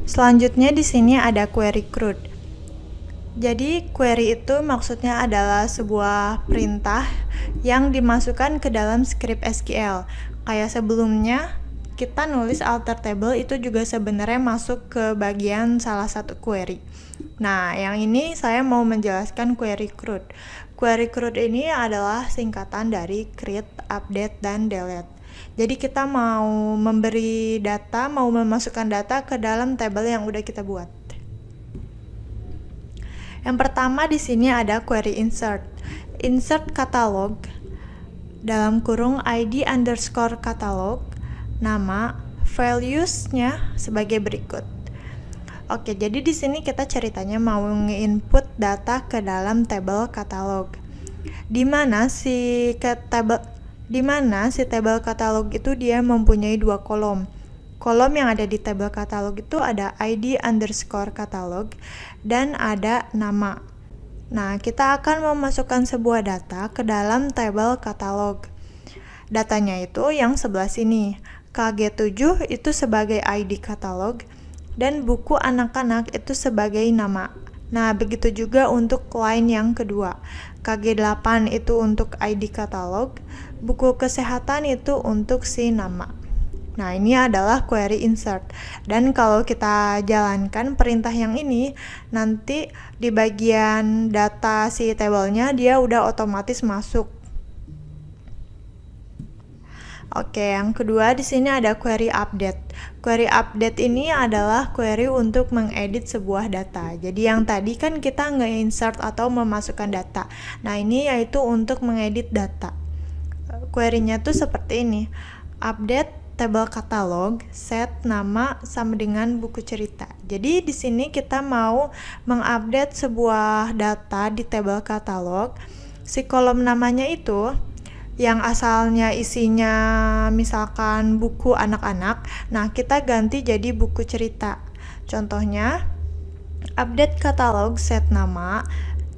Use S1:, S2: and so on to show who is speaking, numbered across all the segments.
S1: Selanjutnya di sini ada query CRUD. Jadi query itu maksudnya adalah sebuah perintah yang dimasukkan ke dalam script SQL. Kayak sebelumnya kita nulis alter table itu juga sebenarnya masuk ke bagian salah satu query. Nah, yang ini saya mau menjelaskan query CRUD. Query CRUD ini adalah singkatan dari create, update, dan delete. Jadi kita mau memberi data, mau memasukkan data ke dalam tabel yang udah kita buat. Yang pertama di sini ada query insert. Insert katalog dalam kurung ID underscore katalog, nama, values-nya sebagai berikut. Oke, jadi di sini kita ceritanya mau nge-input data ke dalam tabel katalog. Di mana si tabel katalog itu dia mempunyai dua kolom. Kolom yang ada di tabel katalog itu ada ID underscore katalog dan ada nama. Nah, kita akan memasukkan sebuah data ke dalam tabel katalog. Datanya itu yang sebelah sini. KG7 itu sebagai ID katalog dan buku anak-anak itu sebagai nama. Nah, begitu juga untuk line yang kedua. KG8 itu untuk ID katalog, buku kesehatan itu untuk si nama. Nah, ini adalah query insert. Dan kalau kita jalankan perintah yang ini, nanti di bagian data si tabelnya dia udah otomatis masuk. Oke, yang kedua di sini ada query update. Query update ini adalah query untuk mengedit sebuah data. Jadi yang tadi kan kita nge-insert atau memasukkan data. Nah, ini yaitu untuk mengedit data. Query-nya tuh seperti ini. Update tabel katalog, set nama sama dengan buku cerita. Jadi di sini kita mau mengupdate sebuah data di tabel katalog. Si kolom namanya itu yang asalnya isinya misalkan buku anak-anak, nah kita ganti jadi buku cerita. Contohnya, update katalog set nama,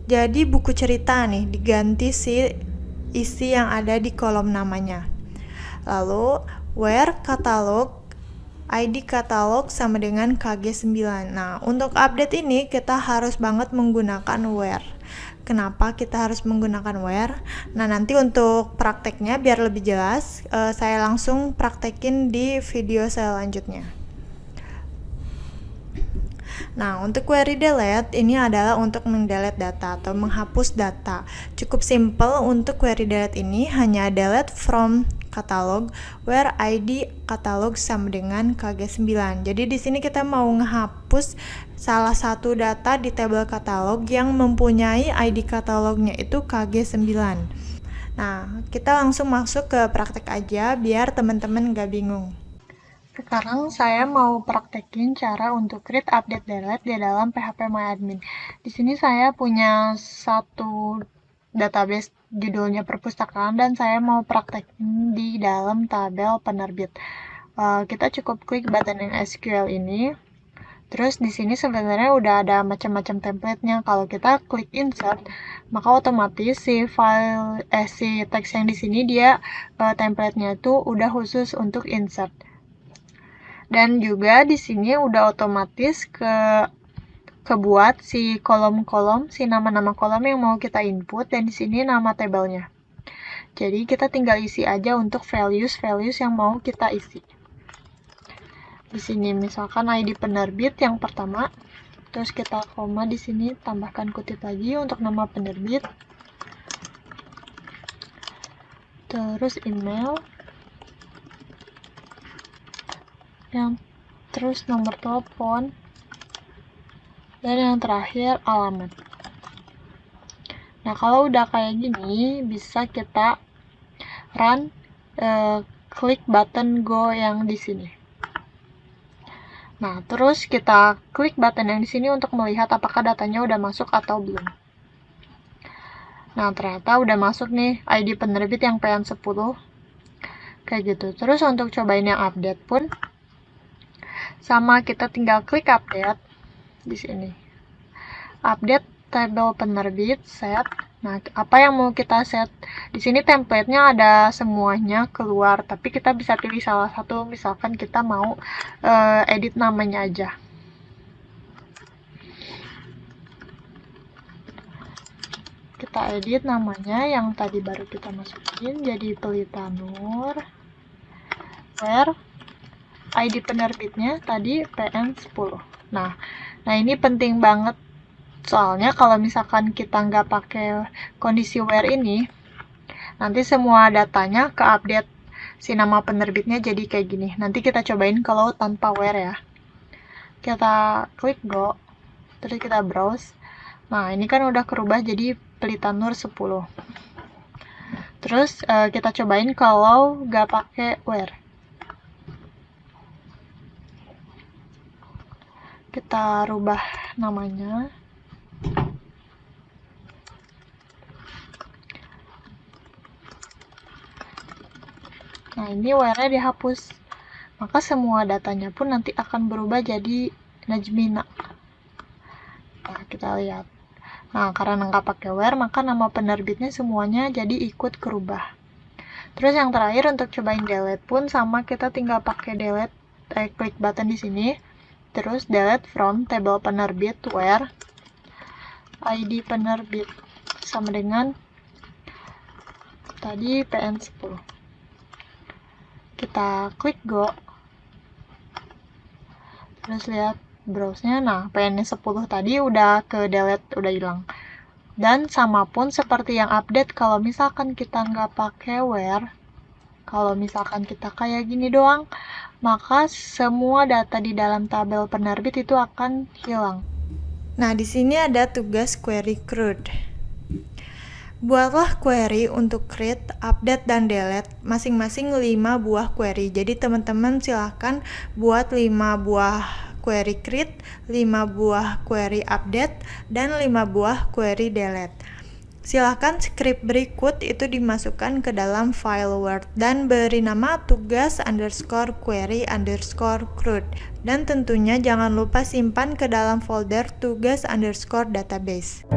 S1: jadi buku cerita nih, diganti si isi yang ada di kolom namanya. Lalu, where katalog, ID katalog sama dengan KG9. Nah, untuk update ini kita harus banget menggunakan where. Kenapa kita harus menggunakan where? Nah, nanti untuk prakteknya biar lebih jelas, saya langsung praktekin di video selanjutnya. Nah, untuk query delete ini adalah untuk mendelete data atau menghapus data. Cukup simple untuk query delete ini, hanya delete from katalog where ID katalog sama dengan KG9. Jadi di sini kita mau menghapus salah satu data di tabel katalog yang mempunyai ID katalognya itu KG9. Nah, kita langsung masuk ke praktek aja biar teman-teman gak bingung. Sekarang saya mau praktekin cara untuk create, update, delete di dalam PHPMyAdmin. Di sini saya punya satu database judulnya perpustakaan dan saya mau praktekin di dalam tabel penerbit. Kita cukup klik button yang SQL ini. Terus di sini sebenarnya udah ada macam-macam template-nya. Kalau kita klik insert, maka otomatis si teks yang di sini dia template-nya itu udah khusus untuk insert. Dan juga di sini udah otomatis kebuat si kolom-kolom, si nama-nama kolom yang mau kita input, dan di sini nama tabelnya. Jadi kita tinggal isi aja untuk values yang mau kita isi. Di sini misalkan ID penerbit yang pertama, terus kita koma di sini, tambahkan kutip lagi untuk nama penerbit. Terus email. Yang terus nomor telepon, dan yang terakhir alamat. Nah, kalau udah kayak gini, bisa kita run, klik button go yang di sini. Nah, terus kita klik button yang di sini untuk melihat apakah datanya udah masuk atau belum. Nah, ternyata udah masuk nih ID penerbit yang PN10. Kayak gitu. Terus untuk cobain yang update pun sama, kita tinggal klik update di sini. Update tabel penerbit, set. Nah, apa yang mau kita set? Di sini template-nya ada semuanya keluar, tapi kita bisa pilih salah satu. Misalkan kita mau edit namanya aja. Kita edit namanya yang tadi baru kita masukin jadi Pelita Nur. Where ID penerbitnya tadi PN10. Nah ini penting banget. Soalnya kalau misalkan kita nggak pakai kondisi where ini, nanti semua datanya ke update si nama penerbitnya jadi kayak gini. Nanti kita cobain kalau tanpa where ya. Kita klik go, terus kita browse. Nah, ini kan udah kerubah jadi Pelita Nur 10. Terus kita cobain kalau nggak pakai where. Kita rubah namanya. Nah, ini where-nya dihapus. Maka semua datanya pun nanti akan berubah jadi Najmina. Nah, kita lihat. Nah, karena nggak pakai where, maka nama penerbitnya semuanya jadi ikut kerubah. Terus yang terakhir untuk cobain delete pun sama, kita tinggal pakai delete, klik button di sini. Terus delete from table penerbit where ID penerbit sama dengan tadi PN10. Kita klik go. Terus lihat browse-nya. Nah, PN10 tadi udah ke delete, udah hilang. Dan sama pun seperti yang update, kalau misalkan kita nggak pakai where, kalau misalkan kita kayak gini doang, maka semua data di dalam tabel penerbit itu akan hilang. Nah, di sini ada tugas query CRUD. Buatlah query untuk create, update, dan delete masing-masing 5 buah query. Jadi teman-teman silahkan buat 5 buah query create, 5 buah query update, dan 5 buah query delete. Silahkan script berikut itu dimasukkan ke dalam file Word dan beri nama tugas underscore query underscore CRUD. Dan tentunya jangan lupa simpan ke dalam folder tugas underscore database.